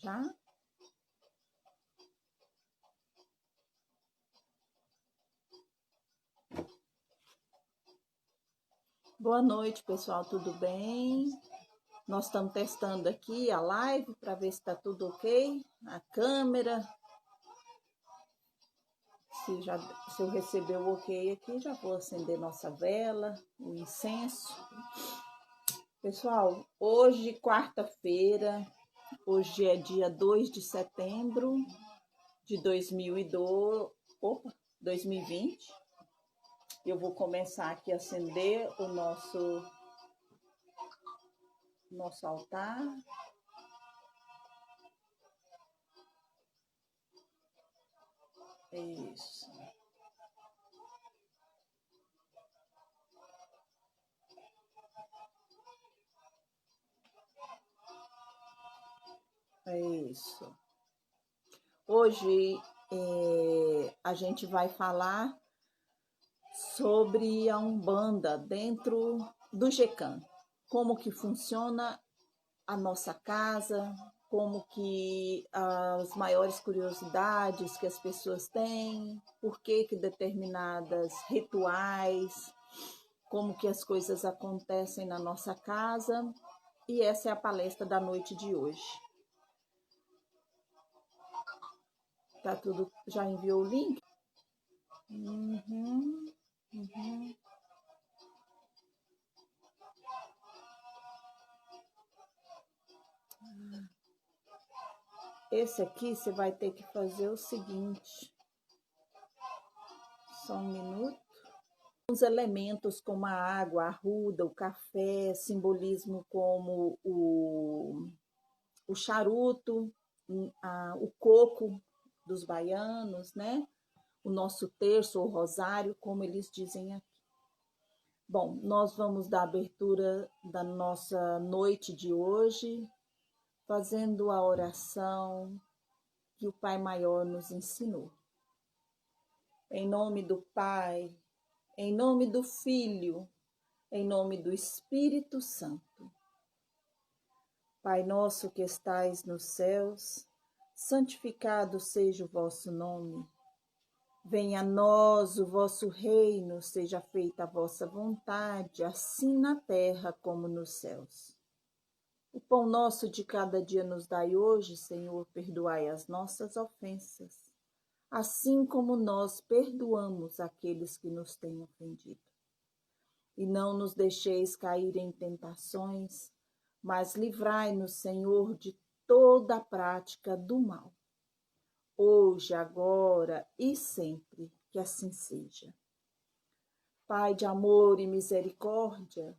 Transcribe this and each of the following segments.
Já? Boa noite, pessoal, tudo bem? Nós estamos testando aqui a live para ver se está tudo ok. A câmera, se eu receber o ok aqui, já vou acender nossa vela, o incenso. Pessoal, hoje, quarta-feira, hoje é dia 2 de setembro de 2020. Eu vou começar aqui a acender o nosso altar. Isso. Isso. Hoje a gente vai falar sobre a Umbanda dentro do GECAM. Como que funciona a nossa casa, como que as maiores curiosidades que as pessoas têm, por que determinadas rituais, como que as coisas acontecem na nossa casa. E essa é a palestra da noite de hoje. Tá tudo? Já enviou o link? Uhum. Esse aqui você vai ter que fazer o seguinte. Só um minuto. Os elementos como a água, a arruda, o café, simbolismo como o charuto, o coco dos baianos, né? O nosso terço, o rosário, como eles dizem aqui. Bom, nós vamos dar abertura da nossa noite de hoje, fazendo a oração que o Pai Maior nos ensinou. Em nome do Pai, em nome do Filho, em nome do Espírito Santo. Pai nosso que estais nos céus, santificado seja o vosso nome. Venha a nós o vosso reino, seja feita a vossa vontade, assim na terra como nos céus. O pão nosso de cada dia nos dai hoje, Senhor, perdoai as nossas ofensas, assim como nós perdoamos aqueles que nos têm ofendido. E não nos deixeis cair em tentações, mas livrai-nos, Senhor, de toda a prática do mal. Hoje, agora e sempre, que assim seja. Pai de amor e misericórdia,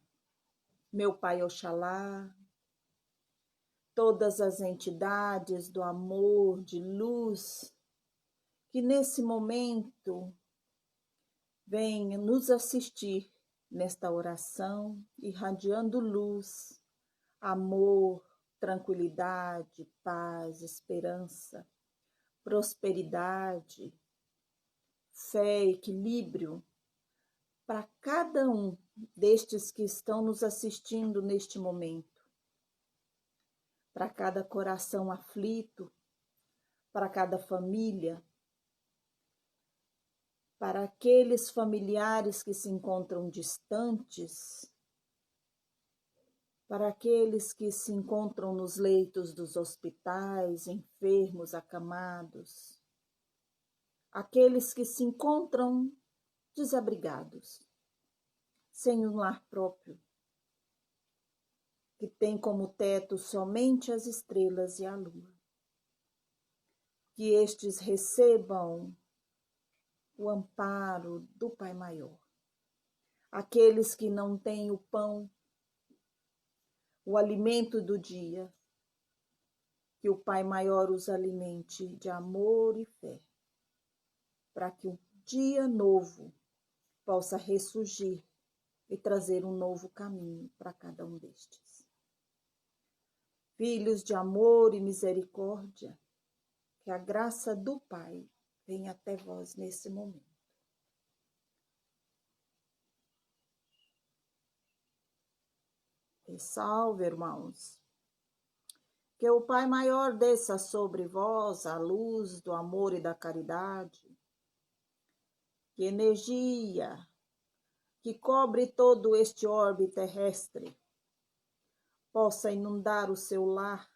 meu Pai Oxalá, todas as entidades do amor, de luz, que nesse momento venham nos assistir nesta oração, irradiando luz, amor, tranquilidade, paz, esperança, prosperidade, fé, equilíbrio para cada um destes que estão nos assistindo neste momento, para cada coração aflito, para cada família, para aqueles familiares que se encontram distantes, para aqueles que se encontram nos leitos dos hospitais, enfermos, acamados, aqueles que se encontram desabrigados, sem um lar próprio, que tem como teto somente as estrelas e a lua. Que estes recebam o amparo do Pai Maior. Aqueles que não têm o pão, o alimento do dia, que o Pai Maior os alimente de amor e fé, para que um dia novo possa ressurgir e trazer um novo caminho para cada um destes. Filhos de amor e misericórdia, que a graça do Pai venha até vós nesse momento. E salve, irmãos. Que o Pai maior desça sobre vós a luz do amor e da caridade. Que energia que cobre todo este orbe terrestre possa inundar o seu lar,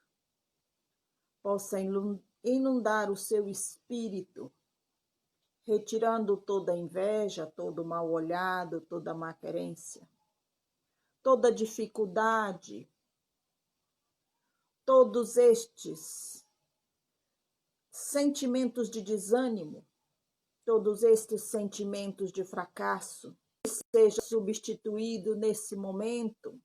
possa inundar o seu espírito, retirando toda inveja, todo mal olhado, toda má querência, toda dificuldade, todos estes sentimentos de desânimo, todos estes sentimentos de fracasso, seja substituído nesse momento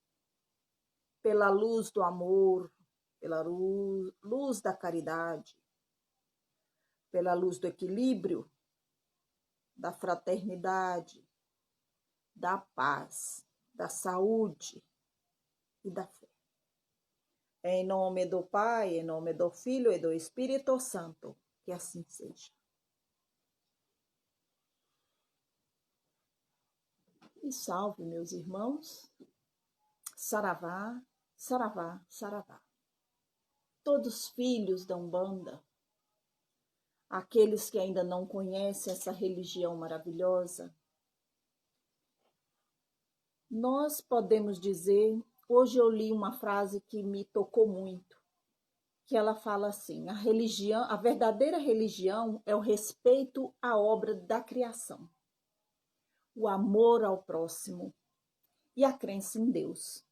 pela luz do amor, pela luz da caridade, pela luz do equilíbrio, da fraternidade, da paz, da saúde e da fé. Em nome do Pai, em nome do Filho e do Espírito Santo, que assim seja. E salve, meus irmãos. Saravá, saravá, saravá. Todos filhos da Umbanda, aqueles que ainda não conhecem essa religião maravilhosa, nós podemos dizer, hoje eu li uma frase que me tocou muito, que ela fala assim: a religião, a verdadeira religião é o respeito à obra da criação, o amor ao próximo e a crença em Deus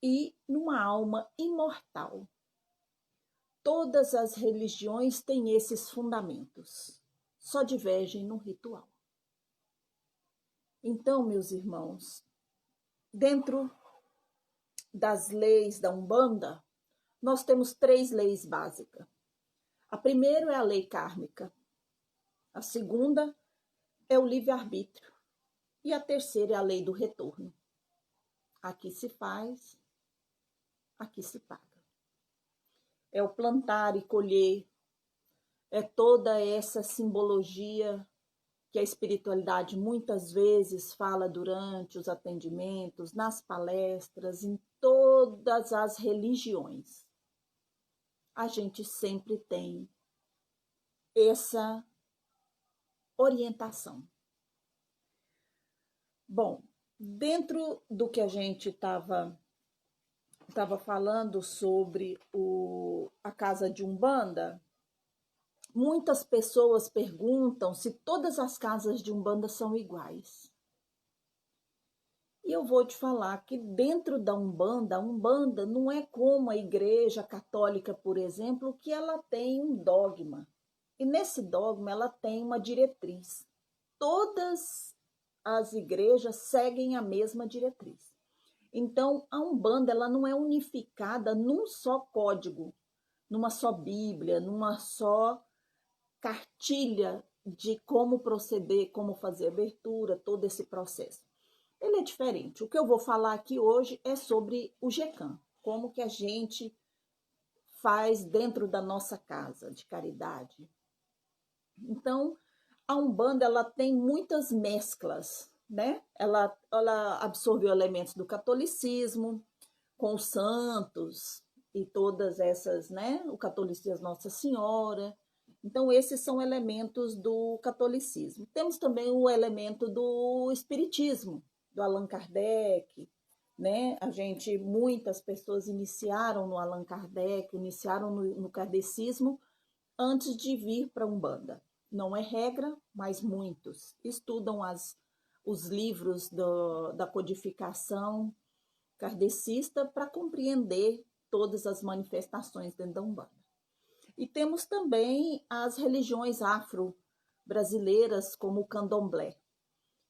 e numa alma imortal. Todas as religiões têm esses fundamentos, só divergem no ritual. Então, meus irmãos, dentro das leis da Umbanda, nós temos 3 leis básicas. A primeira é a lei kármica, a segunda é o livre-arbítrio e a terceira é a lei do retorno. Aqui se faz, aqui se paga. É o plantar e colher, é toda essa simbologia que a espiritualidade muitas vezes fala durante os atendimentos, nas palestras, em todas as religiões. A gente sempre tem essa orientação. Bom, dentro do que a gente estava falando sobre a casa de Umbanda, muitas pessoas perguntam se todas as casas de Umbanda são iguais. E eu vou te falar que dentro da Umbanda, a Umbanda não é como a Igreja Católica, por exemplo, que ela tem um dogma. E nesse dogma ela tem uma diretriz. Todas as igrejas seguem a mesma diretriz. Então, a Umbanda ela não é unificada num só código, numa só Bíblia, numa só cartilha de como proceder, como fazer abertura, todo esse processo. Ele é diferente. O que eu vou falar aqui hoje é sobre o GECAM, como que a gente faz dentro da nossa casa de caridade. Então, a Umbanda ela tem muitas mesclas, né? Ela absorveu elementos do catolicismo, com os santos e todas essas, né? O catolicismo Nossa Senhora. Então, esses são elementos do catolicismo. Temos também o elemento do espiritismo, do Allan Kardec, né? Muitas pessoas iniciaram no Allan Kardec, iniciaram no kardecismo antes de vir para a Umbanda. Não é regra, mas muitos estudam os livros da codificação kardecista para compreender todas as manifestações dentro da Umbanda. E temos também as religiões afro-brasileiras, como o candomblé,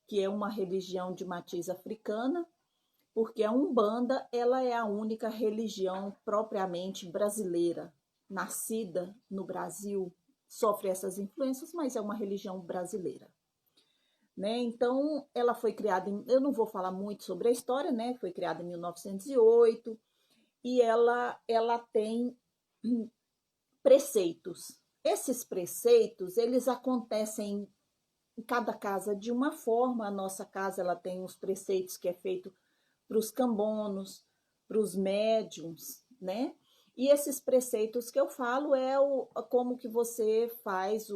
que é uma religião de matriz africana, porque a Umbanda ela é a única religião propriamente brasileira, nascida no Brasil, sofre essas influências, mas é uma religião brasileira. Né? Então, ela foi criada, eu não vou falar muito sobre a história, né? Foi criada em 1908 e ela tem preceitos. Esses preceitos, eles acontecem em cada casa de uma forma. A nossa casa ela tem os preceitos que é feito para os cambonos, para os médiums, né? E esses preceitos que eu falo como que você faz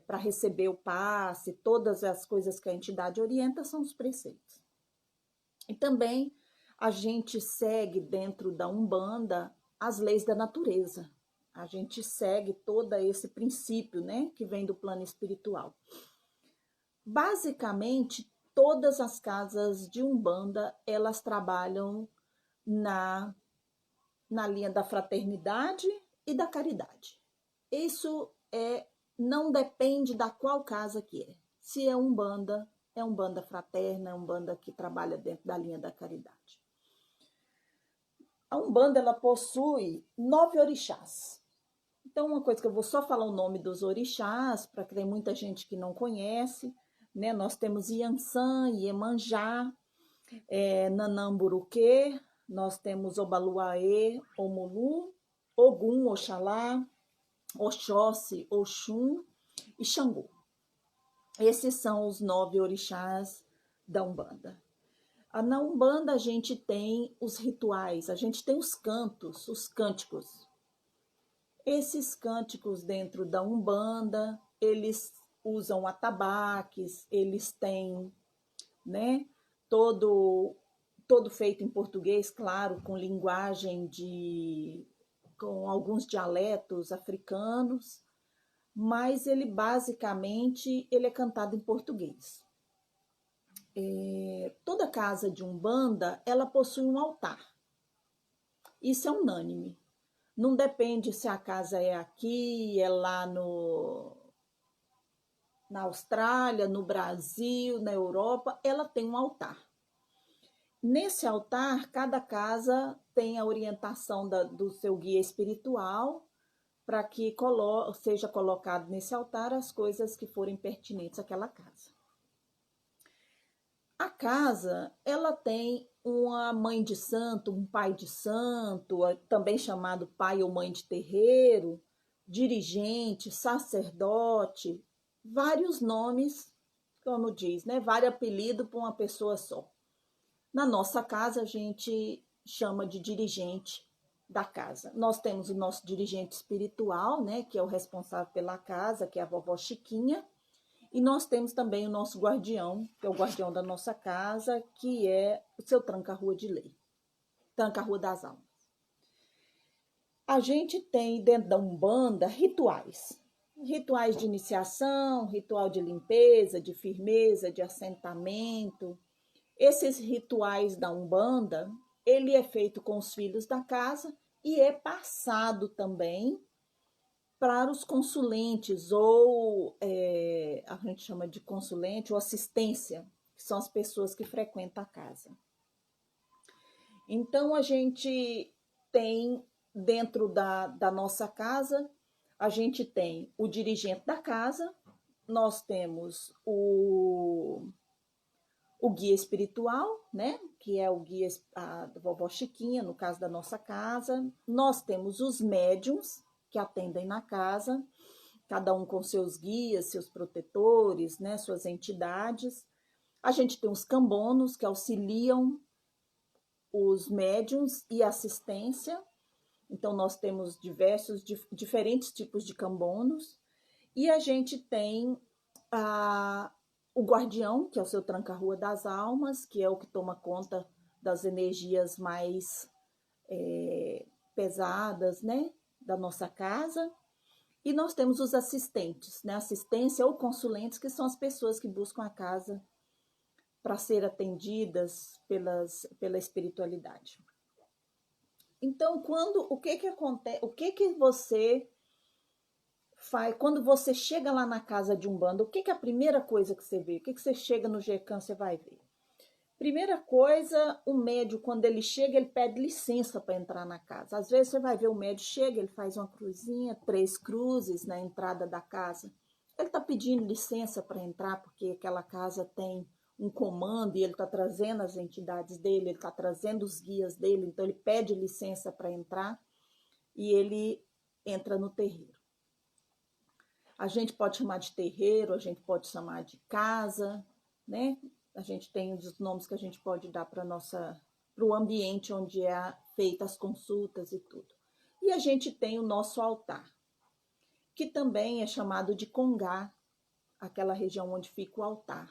para receber o passe, todas as coisas que a entidade orienta são os preceitos. E também a gente segue dentro da Umbanda as leis da natureza. A gente segue todo esse princípio, né, que vem do plano espiritual. Basicamente, todas as casas de Umbanda, elas trabalham na linha da fraternidade e da caridade. Isso não depende da qual casa que é. Se é Umbanda fraterna, é Umbanda que trabalha dentro da linha da caridade. A Umbanda, ela possui 9 orixás. Então, uma coisa que eu vou só falar o nome dos orixás, para que tem muita gente que não conhece, né? Nós temos Iansã, Iemanjá, Nanamburuquê, nós temos Obaluaê, Omulu, Ogum, Oxalá, Oxóssi, Oxum e Xangô. Esses são os 9 orixás da Umbanda. Na Umbanda a gente tem os rituais, a gente tem os cantos, os cânticos. Esses cânticos dentro da Umbanda, eles usam atabaques, eles têm, né, todo feito em português, claro, com linguagem com alguns dialetos africanos, mas ele basicamente ele é cantado em português. Toda casa de Umbanda, ela possui um altar. Isso é unânime. Não depende se a casa é aqui, é lá na Austrália, no Brasil, na Europa, ela tem um altar. Nesse altar, cada casa tem a orientação do seu guia espiritual para que seja colocado nesse altar as coisas que forem pertinentes àquela casa. A casa, ela tem uma mãe de santo, um pai de santo, também chamado pai ou mãe de terreiro, dirigente, sacerdote, vários nomes, como diz, né? Vários apelidos para uma pessoa só. Na nossa casa, a gente chama de dirigente da casa. Nós temos o nosso dirigente espiritual, né, que é o responsável pela casa, que é a vovó Chiquinha, e nós temos também o nosso guardião, que é o guardião da nossa casa, que é o seu tranca-rua de lei, tranca-rua das almas. A gente tem dentro da Umbanda rituais. Rituais de iniciação, ritual de limpeza, de firmeza, de assentamento. Esses rituais da Umbanda, ele é feito com os filhos da casa e é passado também para os consulentes, ou a gente chama de consulente ou assistência, que são as pessoas que frequentam a casa. Então, a gente tem, dentro da nossa casa, a gente tem o dirigente da casa, nós temos o guia espiritual, né? Que é o guia da vovó Chiquinha, no caso da nossa casa. Nós temos os médiums que atendem na casa, cada um com seus guias, seus protetores, né? Suas entidades. A gente tem os cambonos que auxiliam os médiums e assistência. Então, nós temos diferentes tipos de cambonos. E a gente tem o guardião, que é o seu tranca-rua das almas, que é o que toma conta das energias mais pesadas, né, da nossa casa. E nós temos os assistentes, né, assistência ou consulentes, que são as pessoas que buscam a casa para ser atendidas pela espiritualidade. Então, o que acontece, o que você faz quando você chega lá na casa de Umbanda? O que é a primeira coisa que você vê? O que você chega no GECAM, você vai ver? Primeira coisa, o médium, quando ele chega, ele pede licença para entrar na casa. Às vezes você vai ver o médium chega, ele faz uma cruzinha, 3 cruzes na entrada da casa. Ele está pedindo licença para entrar porque aquela casa tem um comando e ele está trazendo as entidades dele, ele está trazendo os guias dele, então ele pede licença para entrar e ele entra no terreiro. A gente pode chamar de terreiro, a gente pode chamar de casa, né? A gente tem os nomes que a gente pode dar para o ambiente onde é feita as consultas e tudo. E a gente tem o nosso altar, que também é chamado de congá, aquela região onde fica o altar,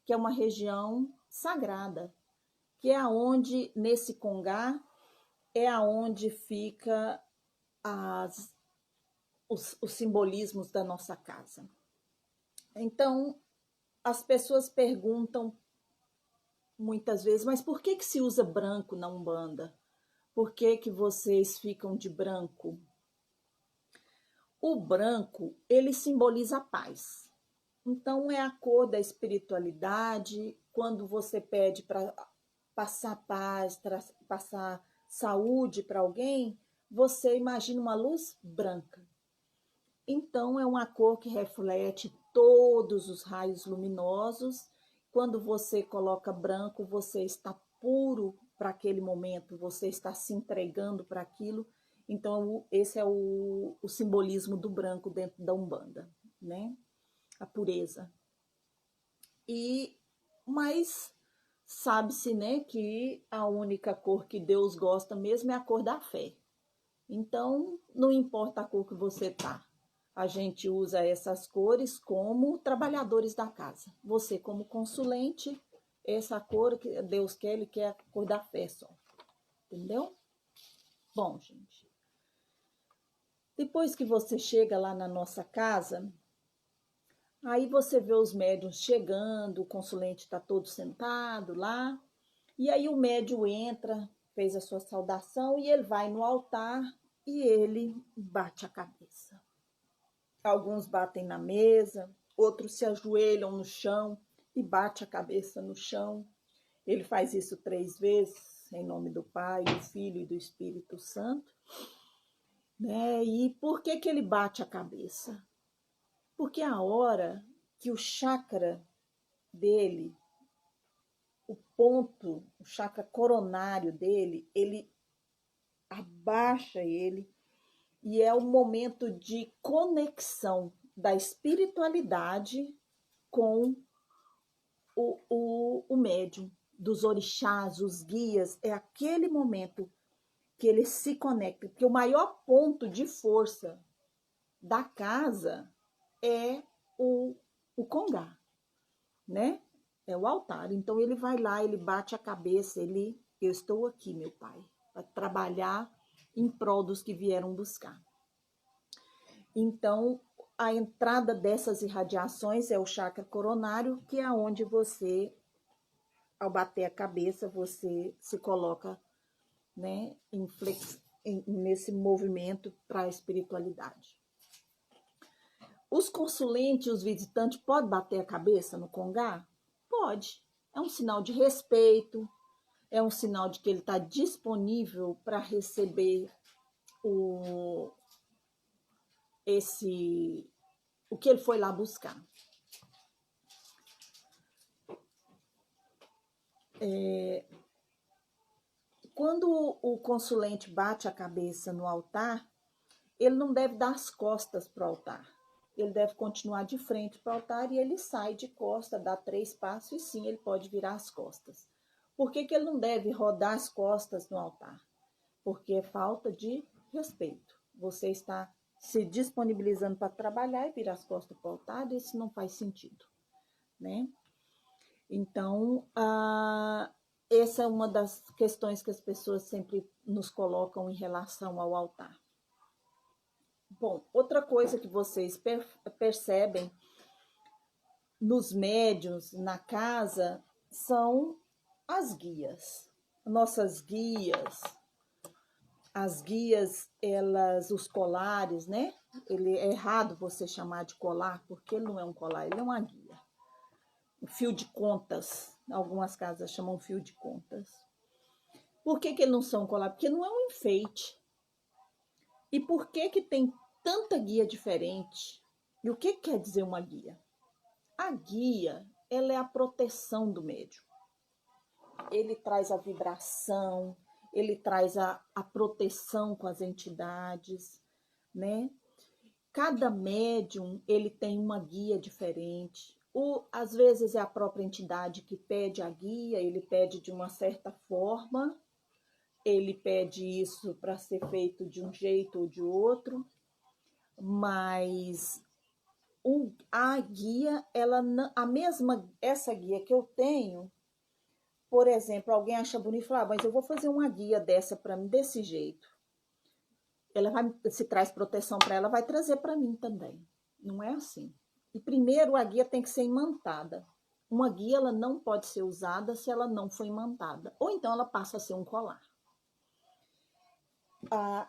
que é uma região sagrada, que é aonde, nesse congá, é aonde fica os simbolismos da nossa casa. Então, as pessoas perguntam muitas vezes, mas por que se usa branco na Umbanda? Por que vocês ficam de branco? O branco, ele simboliza a paz. Então, é a cor da espiritualidade. Quando você pede para passar paz, passar saúde para alguém, você imagina uma luz branca. Então, é uma cor que reflete todos os raios luminosos. Quando você coloca branco, você está puro para aquele momento, você está se entregando para aquilo. Então, esse é o simbolismo do branco dentro da Umbanda, né? A pureza. Mas sabe-se, né, que a única cor que Deus gosta mesmo é a cor da fé. Então, não importa a cor que você tá. A gente usa essas cores como trabalhadores da casa. Você, como consulente, essa cor que Deus quer, Ele quer a cor da fé só. Entendeu? Bom, gente. Depois que você chega lá na nossa casa, aí você vê os médiuns chegando, o consulente está todo sentado lá, e aí o médium entra, fez a sua saudação, e ele vai no altar e ele bate a cabeça. Alguns batem na mesa, outros se ajoelham no chão e bate a cabeça no chão. Ele faz isso 3 vezes, em nome do Pai, do Filho e do Espírito Santo. Né? E por que ele bate a cabeça? Porque a hora que o chakra dele, o ponto, o chakra coronário dele, ele abaixa ele, e é o momento de conexão da espiritualidade com o médium, dos orixás, os guias. É aquele momento que ele se conecta, porque o maior ponto de força da casa é o congá, né? É o altar. Então ele vai lá, ele bate a cabeça, eu estou aqui, meu pai, para trabalhar em prol dos que vieram buscar. Então, a entrada dessas irradiações é o chakra coronário, que é onde você, ao bater a cabeça, você se coloca, né, nesse movimento para a espiritualidade. Os consulentes, os visitantes, podem bater a cabeça no congá? Pode. É um sinal de respeito, é um sinal de que ele está disponível para receber o que ele foi lá buscar. Quando o consulente bate a cabeça no altar, ele não deve dar as costas para o altar. Ele deve continuar de frente para o altar e ele sai de costa, dá 3 passos e sim, ele pode virar as costas. Por que ele não deve rodar as costas no altar? Porque é falta de respeito. Você está se disponibilizando para trabalhar e virar as costas para o altar, isso não faz sentido, né? Então, essa é uma das questões que as pessoas sempre nos colocam em relação ao altar. Bom, outra coisa que vocês percebem nos médiuns, na casa, são as guias. Nossas guias, as guias, os colares, né? É errado você chamar de colar, porque ele não é um colar, ele é uma guia. O fio de contas, algumas casas chamam fio de contas. Por que eles não são colar? Porque não é um enfeite. E por que tem tanta guia diferente? E o que quer dizer uma guia? A guia, ela é a proteção do médium. Ele traz a vibração, ele traz a proteção com as entidades, né? Cada médium, ele tem uma guia diferente. Às vezes é a própria entidade que pede a guia, ele pede de uma certa forma, ele pede isso para ser feito de um jeito ou de outro, mas a guia, essa guia que eu tenho, por exemplo, alguém acha bonito e fala, mas eu vou fazer uma guia dessa para mim desse jeito. Ela vai, se traz proteção para ela, vai trazer para mim também. Não é assim. E primeiro a guia tem que ser imantada. Uma guia ela não pode ser usada se ela não for imantada. Ou então ela passa a ser um colar.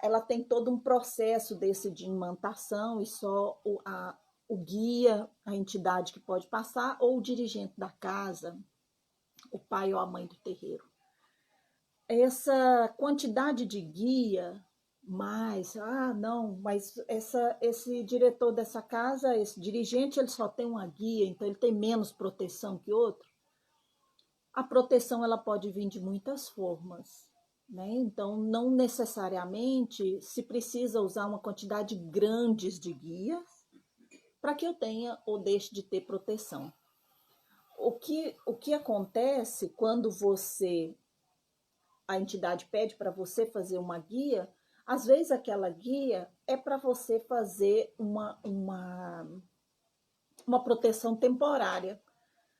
Ela tem todo um processo desse de imantação e só o guia, a entidade que pode passar, ou o dirigente da casa, o pai ou a mãe do terreiro. Essa quantidade de guia, mas esse diretor dessa casa, esse dirigente, ele só tem uma guia, então ele tem menos proteção que outro. A proteção ela pode vir de muitas formas, né? Então, não necessariamente se precisa usar uma quantidade grande de guias para que eu tenha ou deixe de ter proteção. O que acontece quando a entidade pede para você fazer uma guia, às vezes aquela guia é para você fazer uma proteção temporária.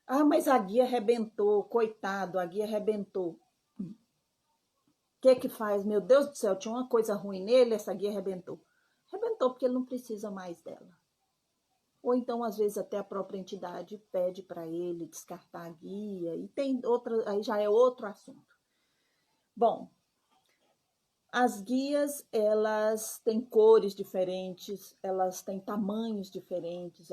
Ah, mas a guia arrebentou, coitado, a guia arrebentou. O que faz? Meu Deus do céu, tinha uma coisa ruim nele, essa guia arrebentou. Arrebentou porque ele não precisa mais dela. Ou então, às vezes, até a própria entidade pede para ele descartar a guia, e tem outra, aí já é outro assunto. Bom, as guias, elas têm cores diferentes, elas têm tamanhos diferentes,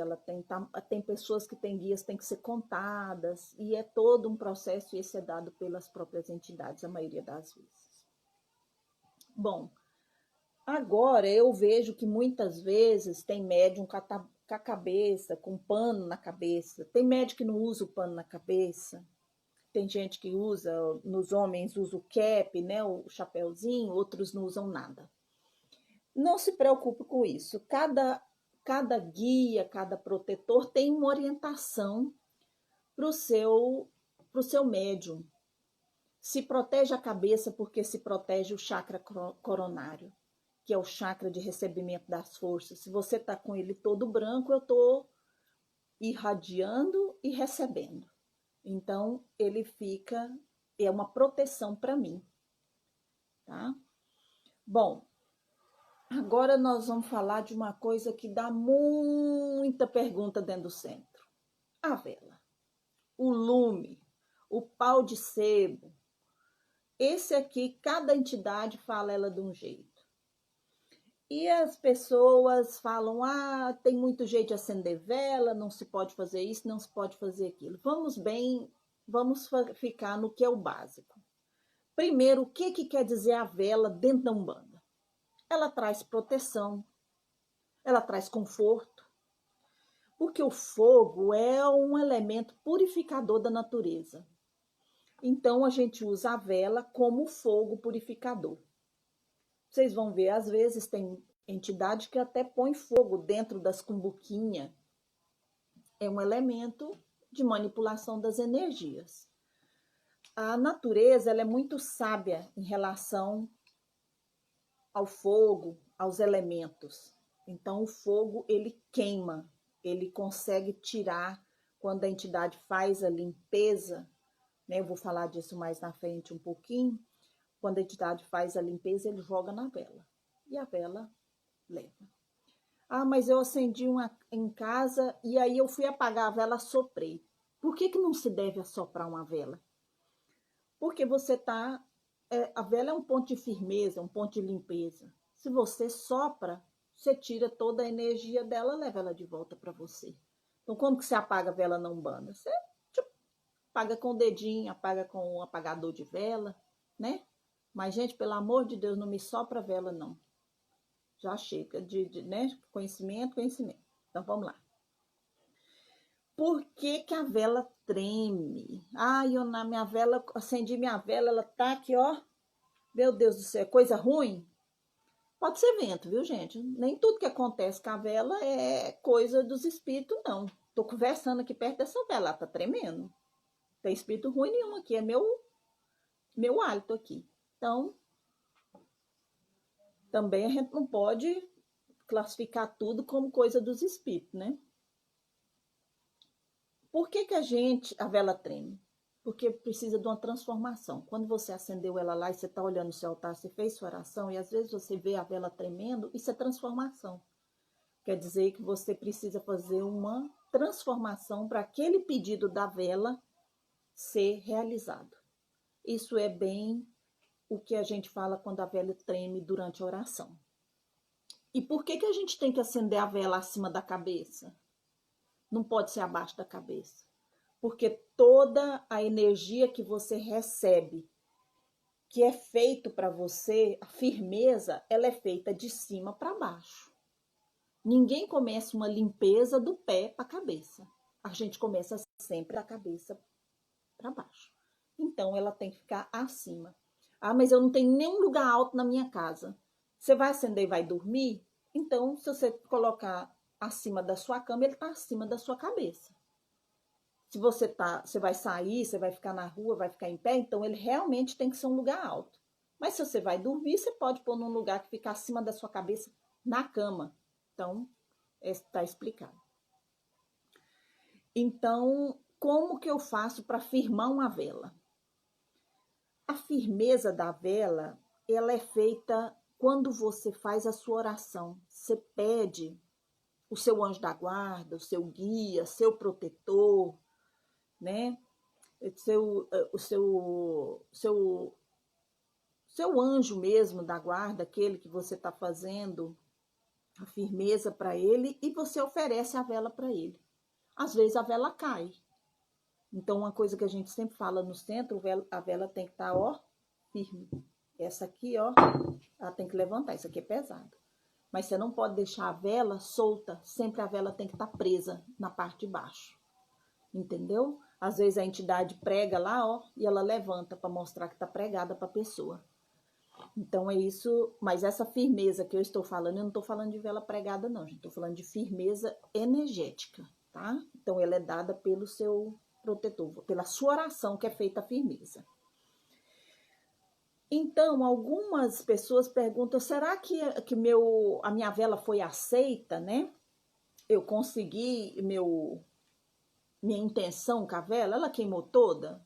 tem pessoas que têm guias que têm que ser contadas, e é todo um processo, e esse é dado pelas próprias entidades, a maioria das vezes. Bom, agora eu vejo que muitas vezes tem médium com a cabeça, com pano na cabeça, tem médium que não usa o pano na cabeça, tem gente que usa, nos homens usa o cap, né, o chapéuzinho, outros não usam nada. Não se preocupe com isso. Cada guia, cada protetor tem uma orientação para o seu médium. Se protege a cabeça porque se protege o chakra coronário, que é o chakra de recebimento das forças. Se você está com ele todo branco, eu estou irradiando e recebendo. Então, é uma proteção para mim, tá? Bom, agora nós vamos falar de uma coisa que dá muita pergunta dentro do centro. A vela, o lume, o pau de sebo. Esse aqui, cada entidade fala ela de um jeito. E as pessoas falam, tem muito jeito de acender vela, não se pode fazer isso, não se pode fazer aquilo. Vamos ficar no que é o básico. Primeiro, o que quer dizer a vela dentro da Umbanda? Ela traz proteção, ela traz conforto, porque o fogo é um elemento purificador da natureza. Então, a gente usa a vela como fogo purificador. Vocês vão ver, às vezes tem entidade que até põe fogo dentro das cumbuquinhas. É um elemento de manipulação das energias. A natureza ela é muito sábia em relação ao fogo, aos elementos. Então, o fogo, ele queima, ele consegue tirar, quando a entidade faz a limpeza, né? Eu vou falar disso mais na frente um pouquinho. Quando a entidade faz a limpeza, ele joga na vela. E a vela leva. Mas eu acendi uma em casa e aí eu fui apagar a vela, soprei. Por que não se deve assoprar uma vela? Porque a vela é um ponto de firmeza, um ponto de limpeza. Se você sopra, você tira toda a energia dela, leva ela de volta para você. Então, como que você apaga a vela na Umbanda? Você apaga com o dedinho, apaga com um apagador de vela, né? Mas, gente, pelo amor de Deus, não me sopra a vela, não. Já chega né? Conhecimento. Então, vamos lá. Por que a vela treme? Eu na minha vela, acendi minha vela, ela tá aqui, ó. Meu Deus do céu, é coisa ruim? Pode ser vento, viu, gente? Nem tudo que acontece com a vela é coisa dos espíritos, não. Tô conversando aqui perto dessa vela, ela tá tremendo. Não tem espírito ruim nenhum aqui, é meu hálito aqui. Então, também a gente não pode classificar tudo como coisa dos espíritos, né? Por que a vela treme? Porque precisa de uma transformação. Quando você acendeu ela lá e você está olhando o seu altar, você fez sua oração e às vezes você vê a vela tremendo, isso é transformação. Quer dizer que você precisa fazer uma transformação para aquele pedido da vela ser realizado. Isso é bem o que a gente fala quando a vela treme durante a oração. E por que a gente tem que acender a vela acima da cabeça? Não pode ser abaixo da cabeça. Porque toda a energia que você recebe, que é feito para você, a firmeza, ela é feita de cima para baixo. Ninguém começa uma limpeza do pé para a cabeça. A gente começa sempre da cabeça para baixo. Então, ela tem que ficar acima. Ah, mas eu não tenho nenhum lugar alto na minha casa. Você vai acender e vai dormir? Então, se você colocar acima da sua cama, ele está acima da sua cabeça. Se você vai sair, você vai ficar na rua, vai ficar em pé, então ele realmente tem que ser um lugar alto. Mas se você vai dormir, você pode pôr num lugar que fica acima da sua cabeça, na cama. Então, está explicado. Então, como que eu faço para firmar uma vela? A firmeza da vela, ela é feita quando você faz a sua oração. Você pede o seu anjo da guarda, o seu guia, seu protetor, né? Seu anjo mesmo da guarda, aquele que você está fazendo a firmeza para ele, e você oferece a vela para ele. Às vezes a vela cai. Então, uma coisa que a gente sempre fala no centro, a vela tem que estar, ó, firme. Essa aqui, ó, ela tem que levantar. Isso aqui é pesado. Mas você não pode deixar a vela solta. Sempre a vela tem que estar presa na parte de baixo. Entendeu? Às vezes a entidade prega lá, ó, e ela levanta para mostrar que está pregada para a pessoa. Então é isso, mas essa firmeza que eu estou falando, eu não estou falando de vela pregada não, gente. Estou falando de firmeza energética, tá? Então ela é dada pelo seu protetor, pela sua oração que é feita a firmeza. Então, algumas pessoas perguntam, será que a minha vela foi aceita, né? Eu consegui minha intenção com a vela, ela queimou toda?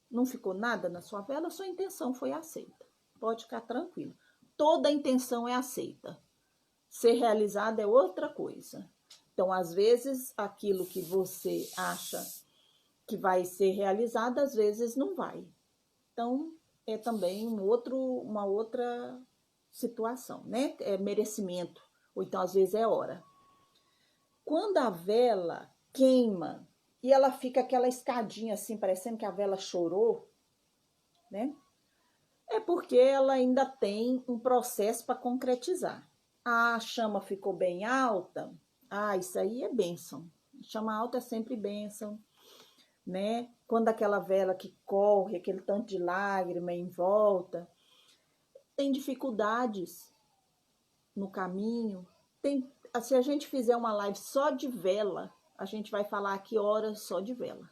Não ficou nada na sua vela, sua intenção foi aceita. Pode ficar tranquilo. Toda intenção é aceita. Ser realizada é outra coisa. Então, às vezes, aquilo que você acha que vai ser realizado, às vezes não vai. Então, é também uma outra situação, né? É merecimento, ou então, às vezes, é hora. Quando a vela queima e ela fica aquela escadinha assim, parecendo que a vela chorou, né? É porque ela ainda tem um processo para concretizar. A chama ficou bem alta, isso aí é bênção. Chama alta é sempre bênção, né? Quando aquela vela que corre, aquele tanto de lágrima em volta, tem dificuldades no caminho. Se a gente fizer uma live só de vela, a gente vai falar aqui horas só de vela.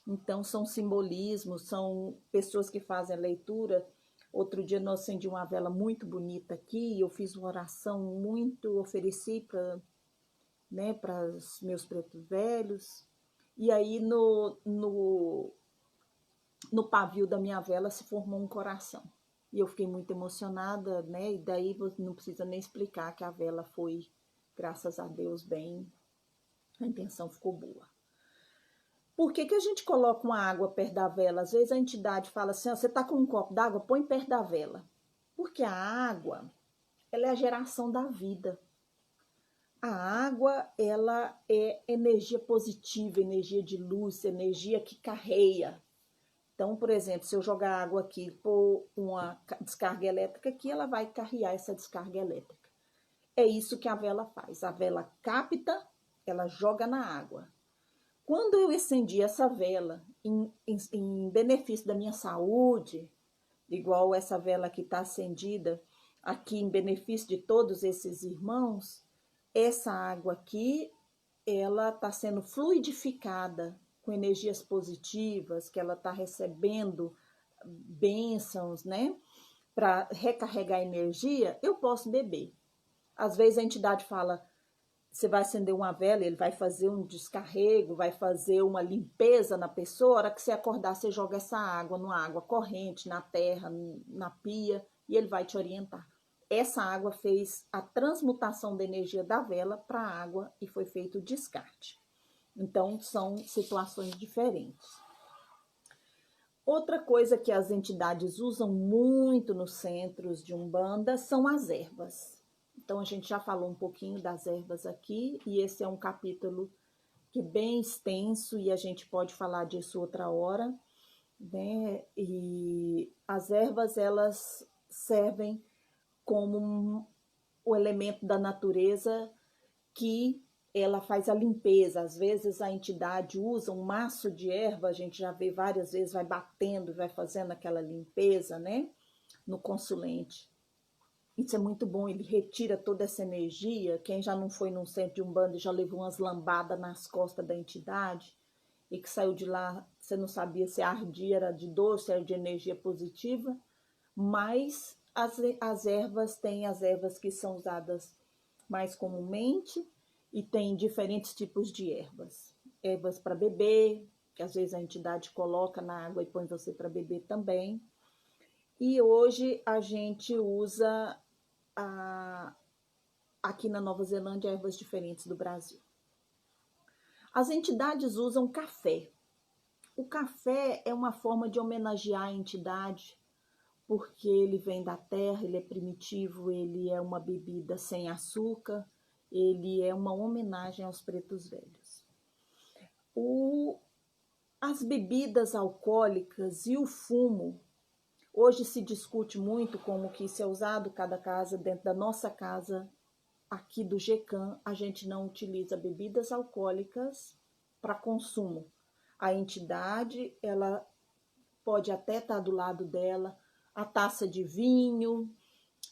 Então, são simbolismos, são pessoas que fazem a leitura. Outro dia, nós acendi uma vela muito bonita aqui, eu fiz uma oração muito, ofereci para os meus pretos velhos. E aí, no pavio da minha vela, se formou um coração. E eu fiquei muito emocionada, né? E daí, não precisa nem explicar que a vela foi, graças a Deus, bem, a intenção ficou boa. Por que a gente coloca uma água perto da vela? Às vezes a entidade fala assim, ó, você está com um copo d'água, põe perto da vela. Porque a água, ela é a geração da vida. A água, ela é energia positiva, energia de luz, energia que carreia. Então, por exemplo, se eu jogar água aqui, pôr uma descarga elétrica aqui, ela vai carrear essa descarga elétrica. É isso que a vela faz. A vela capta, ela joga na água. Quando eu acendi essa vela em benefício da minha saúde, igual essa vela que está acendida aqui em benefício de todos esses irmãos, essa água aqui, ela está sendo fluidificada com energias positivas, que ela está recebendo bênçãos, né? para recarregar energia, eu posso beber. Às vezes a entidade fala, você vai acender uma vela, ele vai fazer um descarrego, vai fazer uma limpeza na pessoa, a hora que você acordar, você joga essa água numa água corrente, na terra, na pia, e ele vai te orientar. Essa água fez a transmutação da energia da vela para a água e foi feito o descarte. Então, são situações diferentes. Outra coisa que as entidades usam muito nos centros de Umbanda são as ervas. Então, a gente já falou um pouquinho das ervas aqui, e esse é um capítulo que é bem extenso, e a gente pode falar disso outra hora, né? E as ervas, elas servem como o elemento da natureza que ela faz a limpeza. Às vezes a entidade usa um maço de erva, a gente já vê várias vezes, vai batendo, vai fazendo aquela limpeza, né? No consulente. Isso é muito bom, ele retira toda essa energia. Quem já não foi num centro de Umbanda e já levou umas lambadas nas costas da entidade e que saiu de lá, você não sabia se ardia, era de dor, se era de energia positiva, mas as ervas, tem as ervas que são usadas mais comumente e tem diferentes tipos de ervas. Ervas para beber, que às vezes a entidade coloca na água e põe você para beber também. E hoje a gente usa aqui na Nova Zelândia ervas diferentes do Brasil. As entidades usam café. O café é uma forma de homenagear a entidade, porque ele vem da terra, ele é primitivo, ele é uma bebida sem açúcar, ele é uma homenagem aos pretos velhos. As bebidas alcoólicas e o fumo, hoje se discute muito como que isso é usado cada casa. Dentro da nossa casa, aqui do GECAM, a gente não utiliza bebidas alcoólicas para consumo. A entidade, ela pode até estar do lado dela, a taça de vinho,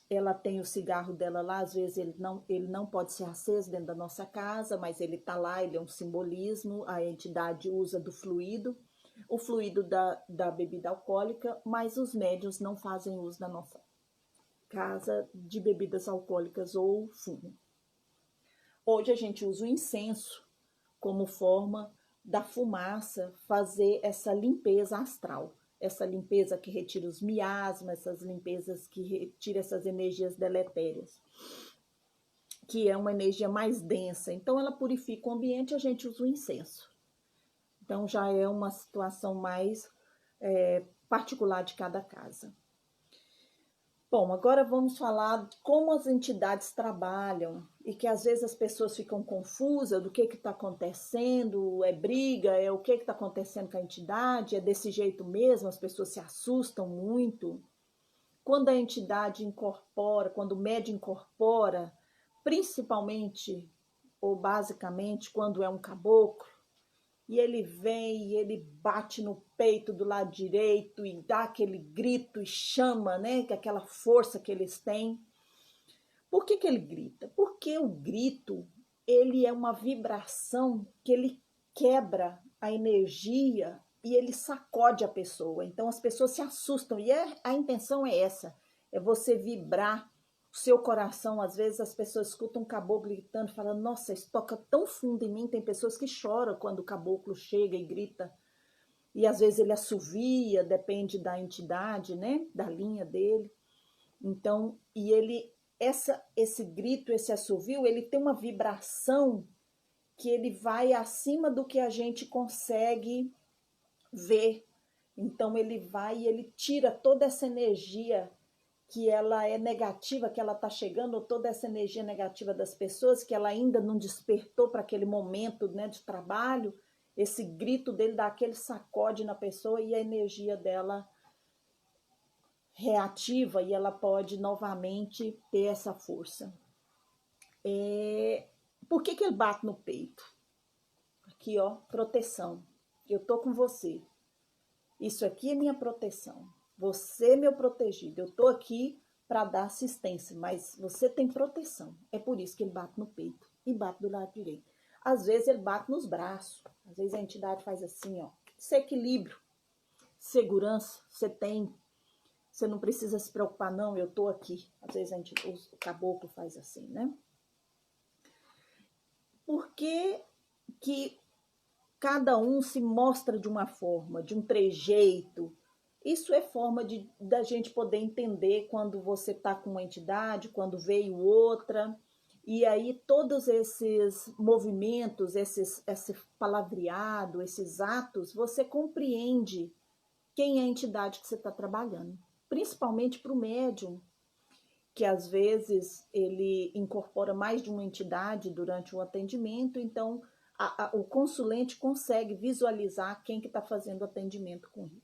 ela tem o cigarro dela lá, às vezes ele não pode ser aceso dentro da nossa casa, mas ele está lá, ele é um simbolismo, a entidade usa do fluido, o fluido da bebida alcoólica, mas os médiuns não fazem uso da nossa casa de bebidas alcoólicas ou fumo. Hoje a gente usa o incenso como forma da fumaça fazer essa limpeza astral. Essa limpeza que retira os miasmas, essas limpezas que retira essas energias deletérias, que é uma energia mais densa. Então, ela purifica o ambiente, a gente usa o incenso. Então, já é uma situação mais particular de cada casa. Bom, agora vamos falar de como as entidades trabalham e que às vezes as pessoas ficam confusas do que está acontecendo, é briga, é o que está acontecendo com a entidade, é desse jeito mesmo, as pessoas se assustam muito. Quando a entidade incorpora, quando o médium incorpora, principalmente ou basicamente quando é um caboclo, e ele vem e ele bate no peito do lado direito e dá aquele grito e chama, né? Que é aquela força que eles têm. Por que ele grita? Porque o grito, ele é uma vibração que ele quebra a energia e ele sacode a pessoa. Então as pessoas se assustam e a intenção é essa, é você vibrar o seu coração. Às vezes as pessoas escutam um caboclo gritando e falam, nossa, isso toca tão fundo em mim. Tem pessoas que choram quando o caboclo chega e grita. E às vezes ele assovia, depende da entidade, né? Da linha dele. Então, e esse grito, esse assovio, ele tem uma vibração que ele vai acima do que a gente consegue ver. Então ele vai e ele tira toda essa energia que ela é negativa, que ela está chegando, toda essa energia negativa das pessoas, que ela ainda não despertou para aquele momento, né, de trabalho. Esse grito dele dá aquele sacode na pessoa e a energia dela reativa e ela pode novamente ter essa força. Por que ele bate no peito? Aqui, ó, proteção. Eu tô com você. Isso aqui é minha proteção. Você é meu protegido. Eu tô aqui para dar assistência, mas você tem proteção. É por isso que ele bate no peito e bate do lado direito. Às vezes ele bate nos braços. Às vezes a entidade faz assim, ó. Esse equilíbrio, segurança, você tem. Você não precisa se preocupar, não, eu tô aqui. Às vezes o caboclo faz assim, né? Por que que cada um se mostra de uma forma, de um trejeito? Isso é forma da gente poder entender quando você está com uma entidade, quando veio outra. E aí todos esses movimentos, esse palavreado, esses atos, você compreende quem é a entidade que você está trabalhando. Principalmente para o médium, que às vezes ele incorpora mais de uma entidade durante o atendimento, então o consulente consegue visualizar quem que está fazendo o atendimento com ele.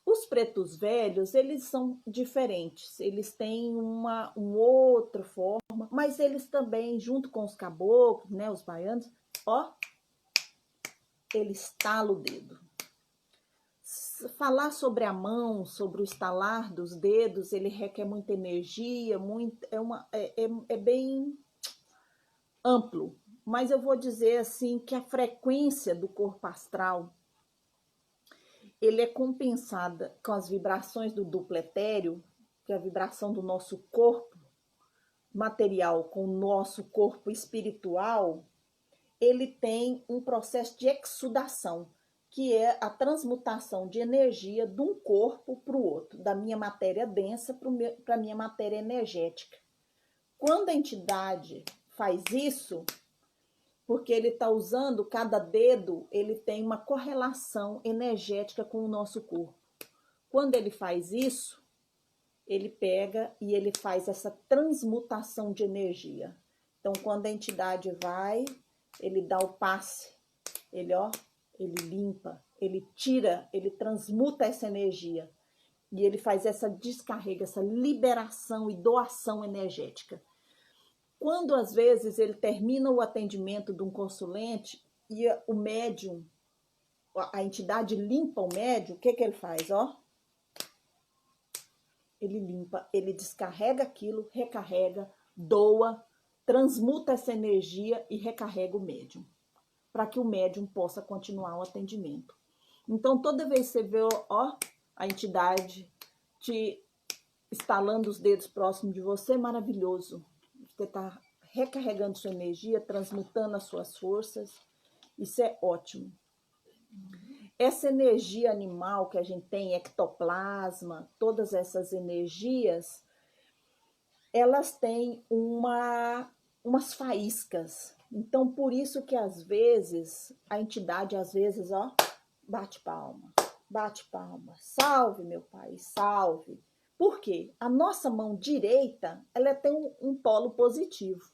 Os pretos velhos, eles são diferentes, eles têm uma outra forma, mas eles também, junto com os caboclos, né, os baianos, ó, ele estala o dedo. Falar sobre a mão, sobre o estalar dos dedos, ele requer muita energia, é bem amplo. Mas eu vou dizer assim que a frequência do corpo astral, ele é compensada com as vibrações do duplo etéreo, que é a vibração do nosso corpo material com o nosso corpo espiritual, ele tem um processo de exsudação, que é a transmutação de energia de um corpo para o outro, da minha matéria densa para a minha matéria energética. Quando a entidade faz isso, porque ele está usando cada dedo, ele tem uma correlação energética com o nosso corpo. Quando ele faz isso, ele pega e ele faz essa transmutação de energia. Então, quando a entidade vai, ele dá o passe, ele limpa, ele tira, ele transmuta essa energia. E ele faz essa descarrega, essa liberação e doação energética. Quando, às vezes, ele termina o atendimento de um consulente e o médium, a entidade limpa o médium, o que ele faz? Ele limpa, ele descarrega aquilo, recarrega, doa, transmuta essa energia e recarrega o médium, para que o médium possa continuar o atendimento. Então, toda vez que você vê a entidade te estalando os dedos próximo de você, é maravilhoso. Você está recarregando sua energia, transmutando as suas forças. Isso é ótimo. Essa energia animal que a gente tem, ectoplasma, todas essas energias, elas têm umas faíscas. Então, por isso que às vezes, a entidade, bate palma, salve meu pai, salve. Por quê? A nossa mão direita, ela tem um polo positivo.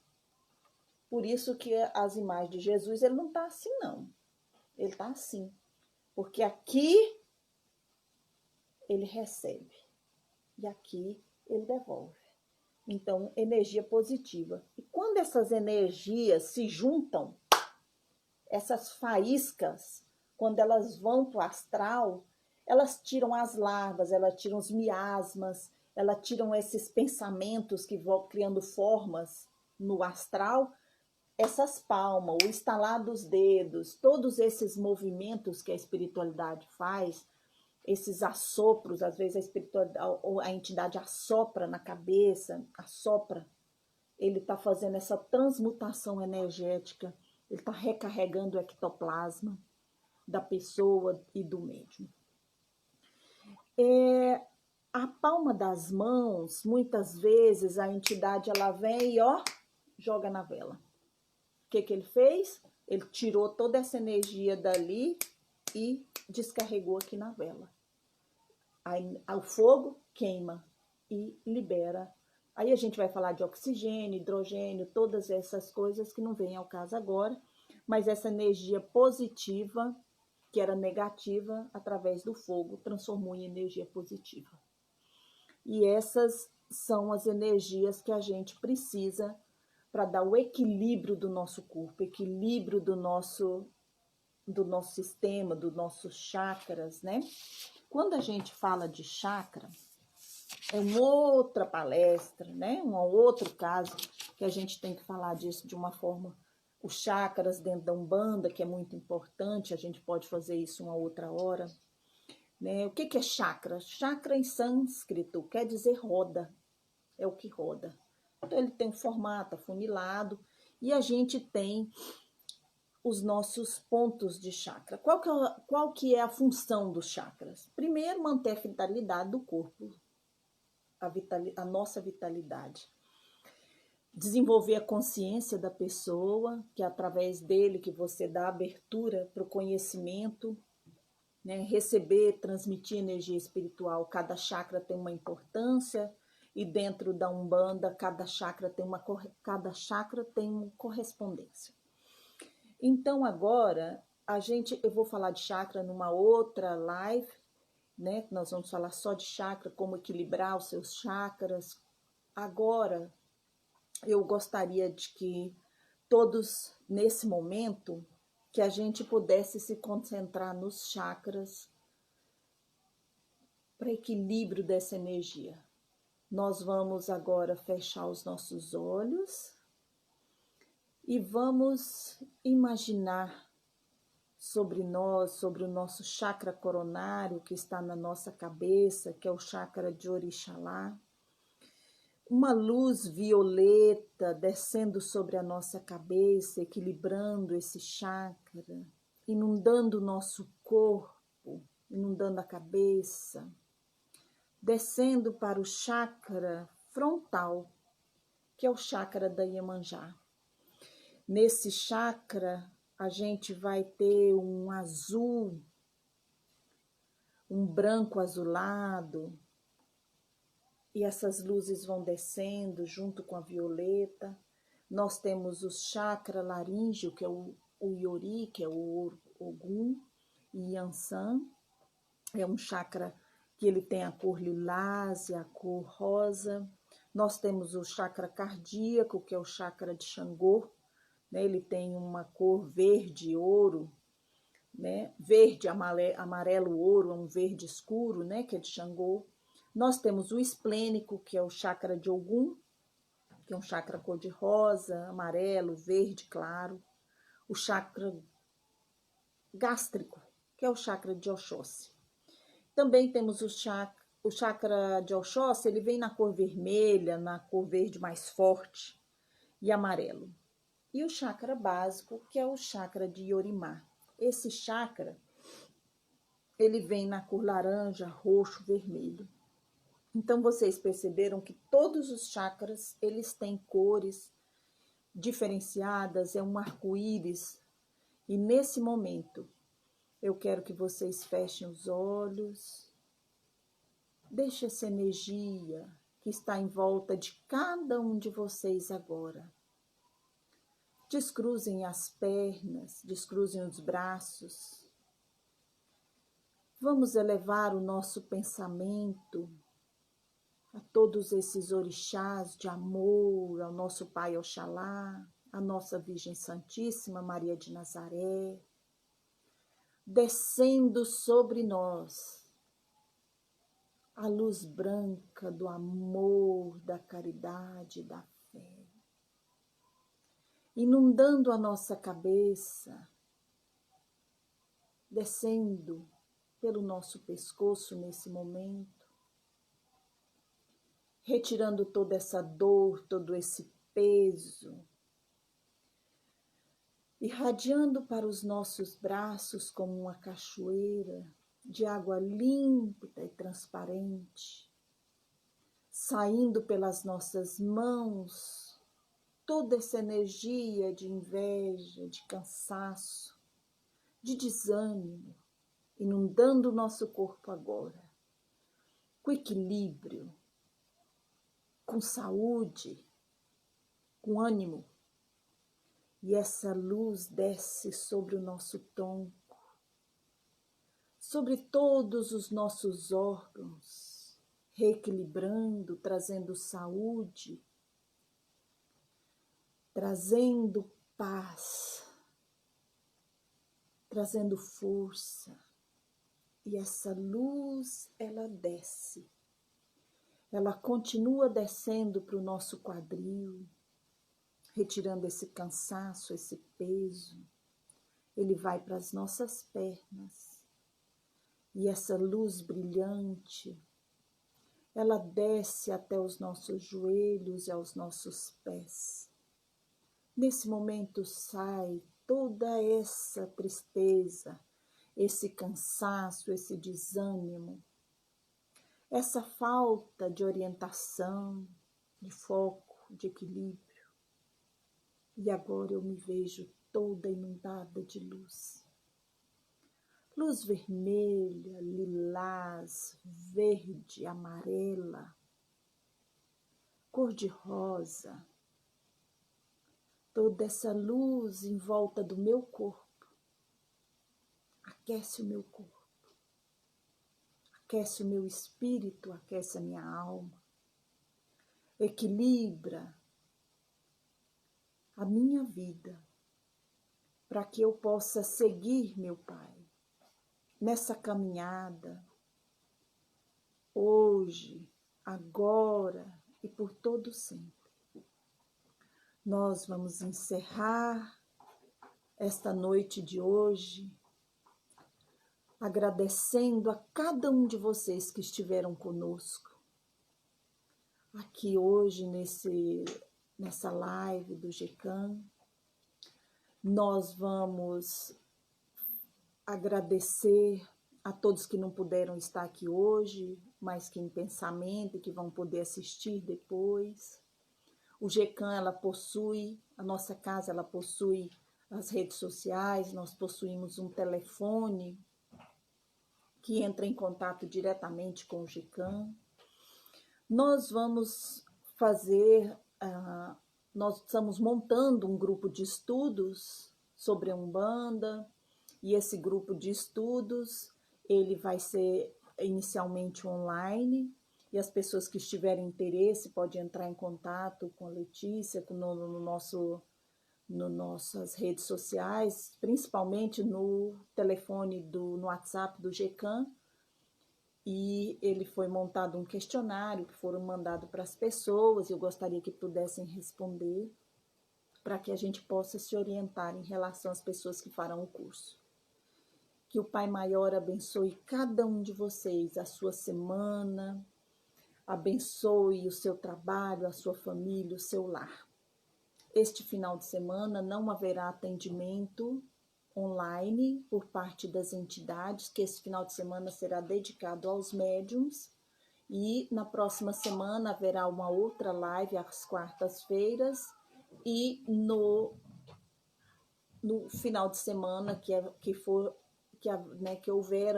Por isso que as imagens de Jesus, ele não está assim não, ele está assim. Porque aqui ele recebe e aqui ele devolve. Então, energia positiva. E quando essas energias se juntam, essas faíscas, quando elas vão para o astral, elas tiram as larvas, elas tiram os miasmas, elas tiram esses pensamentos que vão criando formas no astral, essas palmas, o estalar dos dedos, todos esses movimentos que a espiritualidade faz, esses assopros, às vezes a entidade assopra na cabeça, assopra, ele está fazendo essa transmutação energética, ele está recarregando o ectoplasma da pessoa e do médium. A palma das mãos, muitas vezes a entidade ela vem e joga na vela. O que ele fez? Ele tirou toda essa energia dali e descarregou aqui na vela. Aí, o fogo queima e libera. Aí a gente vai falar de oxigênio, hidrogênio, todas essas coisas que não vêm ao caso agora, mas essa energia positiva, que era negativa, através do fogo, transformou em energia positiva. E essas são as energias que a gente precisa para dar o equilíbrio do nosso corpo, equilíbrio do nosso sistema, dos nossos chakras, né? Quando a gente fala de chakra, é uma outra palestra, né? Um outro caso que a gente tem que falar disso de uma forma, os chakras dentro da Umbanda, que é muito importante, a gente pode fazer isso uma outra hora. né? O que é chakra? Chakra em sânscrito quer dizer roda, é o que roda. Então ele tem um formato afunilado e a gente tem os nossos pontos de chakra. Qual que é a função dos chakras? Primeiro, manter a vitalidade do corpo, a nossa vitalidade. Desenvolver a consciência da pessoa, que é através dele que você dá abertura para o conhecimento, né? Receber, transmitir energia espiritual. Cada chakra tem uma importância e dentro da Umbanda cada chakra tem uma correspondência. Então agora eu vou falar de chakra numa outra live, né? Nós vamos falar só de chakra, como equilibrar os seus chakras. Agora eu gostaria de que todos nesse momento que a gente pudesse se concentrar nos chakras para equilíbrio dessa energia. Nós vamos agora fechar os nossos olhos e vamos imaginar sobre nós, sobre o nosso chakra coronário que está na nossa cabeça, que é o chakra de Orixalá. Uma luz violeta descendo sobre a nossa cabeça, equilibrando esse chakra, inundando o nosso corpo, inundando a cabeça, descendo para o chakra frontal, que é o chakra da Iemanjá. Nesse chakra, a gente vai ter um azul, um branco azulado, e essas luzes vão descendo junto com a violeta. Nós temos o chakra laríngeo, que é o Iori, que é o Ogum, e Yansan. É um chakra que ele tem a cor lilás e a cor rosa. Nós temos o chakra cardíaco, que é o chakra de Xangô, né? Ele tem uma cor verde ouro, né? Verde, amarelo, ouro, é um verde escuro, né? Que é de Xangô. Nós temos o esplênico, que é o chakra de Ogum, que é um chakra cor de rosa, amarelo, verde claro. O chakra gástrico, que é o chakra de Oxóssi. Também temos o chakra de Oxóssi, ele vem na cor vermelha, na cor verde mais forte e amarelo. E o chakra básico, que é o chakra de Yorimá. Esse chakra, ele vem na cor laranja, roxo, vermelho. Então, vocês perceberam que todos os chakras, eles têm cores diferenciadas, é um arco-íris. E nesse momento, eu quero que vocês fechem os olhos, deixe essa energia que está em volta de cada um de vocês agora. Descruzem as pernas, descruzem os braços. Vamos elevar o nosso pensamento a todos esses orixás de amor, ao nosso Pai Oxalá, à nossa Virgem Santíssima Maria de Nazaré, descendo sobre nós a luz branca do amor, da caridade, da fé, inundando a nossa cabeça, descendo pelo nosso pescoço nesse momento, retirando toda essa dor, todo esse peso, irradiando para os nossos braços como uma cachoeira de água límpida e transparente, saindo pelas nossas mãos toda essa energia de inveja, de cansaço, de desânimo, inundando o nosso corpo agora, com equilíbrio, com saúde, com ânimo. E essa luz desce sobre o nosso tronco, sobre todos os nossos órgãos, reequilibrando, trazendo saúde, trazendo paz, trazendo força. E essa luz, ela desce. Ela continua descendo para o nosso quadril, retirando esse cansaço, esse peso. Ele vai para as nossas pernas. E essa luz brilhante, ela desce até os nossos joelhos e aos nossos pés. Nesse momento sai toda essa tristeza, esse cansaço, esse desânimo, essa falta de orientação, de foco, de equilíbrio. E agora eu me vejo toda inundada de luz. Luz vermelha, lilás, verde, amarela, cor-de-rosa. Toda essa luz em volta do meu corpo aquece o meu corpo, aquece o meu espírito, aquece a minha alma, equilibra a minha vida para que eu possa seguir, meu Pai, nessa caminhada, hoje, agora e por todo sempre. Nós vamos encerrar esta noite de hoje agradecendo a cada um de vocês que estiveram conosco aqui hoje nessa live do GECAM. Nós vamos agradecer a todos que não puderam estar aqui hoje, mas que em pensamento e que vão poder assistir depois. O GECAM, a nossa casa, ela possui as redes sociais, nós possuímos um telefone que entra em contato diretamente com o GECAM. Nós vamos nós estamos montando um grupo de estudos sobre a Umbanda, e esse grupo de estudos, ele vai ser inicialmente online, e as pessoas que tiverem interesse podem entrar em contato com a Letícia, nossas redes sociais, principalmente no telefone, no WhatsApp do GECAM, e ele foi montado um questionário que foram mandado para as pessoas, eu gostaria que pudessem responder, para que a gente possa se orientar em relação às pessoas que farão o curso. Que o Pai Maior abençoe cada um de vocês, a sua semana, abençoe o seu trabalho, a sua família, o seu lar. Este final de semana não haverá atendimento online por parte das entidades, que esse final de semana será dedicado aos médiums, e na próxima semana haverá uma outra live às quartas-feiras, e no final de semana que houver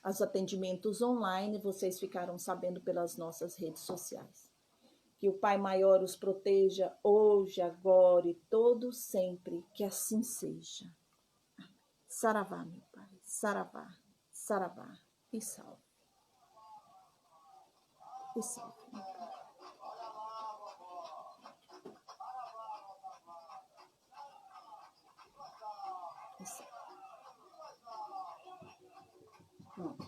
os atendimentos online, vocês ficarão sabendo pelas nossas redes sociais. Que o Pai Maior os proteja hoje, agora e todo sempre, que assim seja. Saravá, meu Pai, saravá, saravá, e salve. E salve, meu Pai. E salve. Pronto.